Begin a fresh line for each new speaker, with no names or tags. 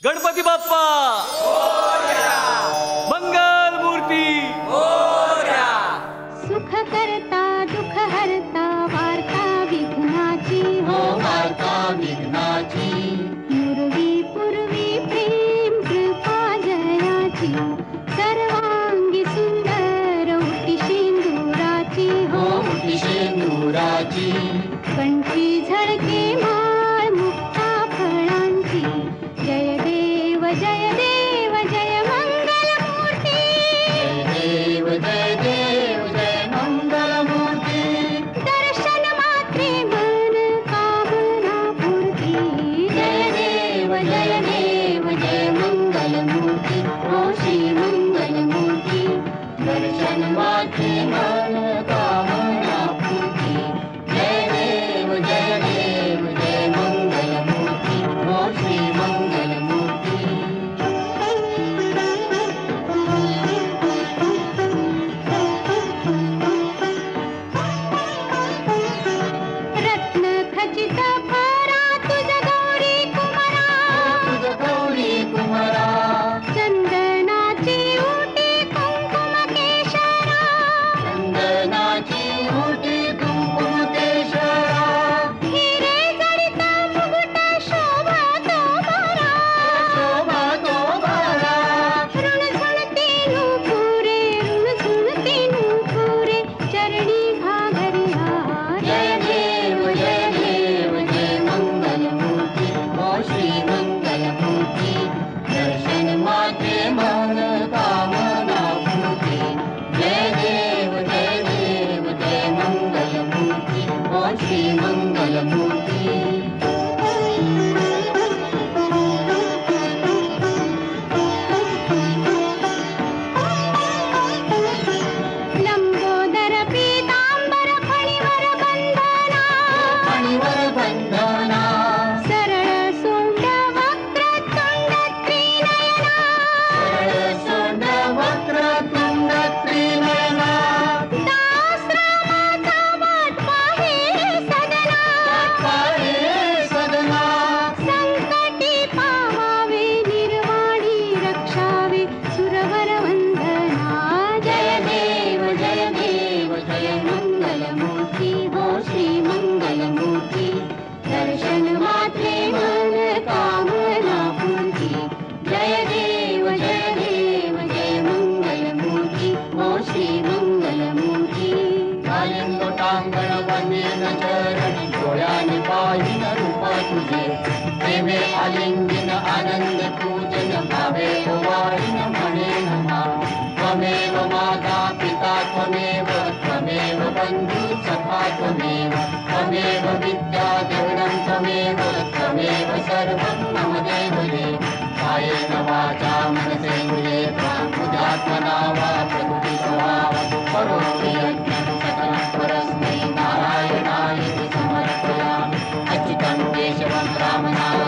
गणपती बाप्पा मंगल मूर्ती
सुख करता दुःख हरता वार्ता विघ्नाची हो
वार्ता विघ्नाची
पूर्वी पूर्वी प्रेम कृपा जयाची सर्वांगी सुंदर उटी शेंदुराची हो
उटी शेंदुराची
कंठी झळके माळ मुक्ता फळांची जय देव जय देव जय मंगल मूर्ती
जय देव जय मंगल मूर्ती
दर्शन मात्रे मन कामना पूर्ती
जय देव जय मंगल मूर्ती ओ श्री मंगल मूर्ती दर्शन मात्रे मन कामना पूर्ती जय देव जय मंगल मूर्ती ओ श्री मंगल मूर्ती
रत्न खचित फरा तुझ गौरी कुमारा
तुझ गौरी कुमारा
चंदनाची उटी कुंकुम केशरा
चंदनाची उटी कुंकुम केशरा
हिरे जडित मुकुट शोभा तो भरा
शोभा तो भरा
ऋणझुणती नूपुरे चरणी घागरिया
जय देव जय मंगल मूर्ती ओ श्री मंगल मूर्ती दर्शन मात्रे मन कामना पूर्ती जय देव जय मंगल मूर्ती ओ श्री मंगल मूर्ती
लंबोदर पीतांबर फणीवर बंधना
फणीवर बंधना
सरळ सोंड वक्रतुंड त्रिनयना
सरळ सोंड वक्रतुंड त्रिनयना
दासरामाचा वाट पाहे सदना
सदना
संकटी पावावे निर्वाणी रक्षावे सुरवर वंदना जय देव
जय मंगल मूर्ती हो श्री मंगल मूर्ती दर्शन मात्रे मन कामना पूर्ती जय देव जय मंगल मूर्ती हो श्री मंगल मूर्ती कालिंदोटांगण वनेन चरण डोळ्याने पाहिन रूप तुझे प्रेमे आलिंगन आनंद पूजन भावे ओवाळीन म्हणे नमा त्वमेव माता पिता त्वमेव बंधु सखा त्वमेव विद्या देवनं त्वमेव सर्वं मम देवले कायेन वाचा मनसेन्द्रिये बुद्ध्यात्मना वा प्रकृति स्वभाव करोमि यज्ञं सकलं परस्मै नारायणाय समर्पयामि अच्युतं केशवं रामनाम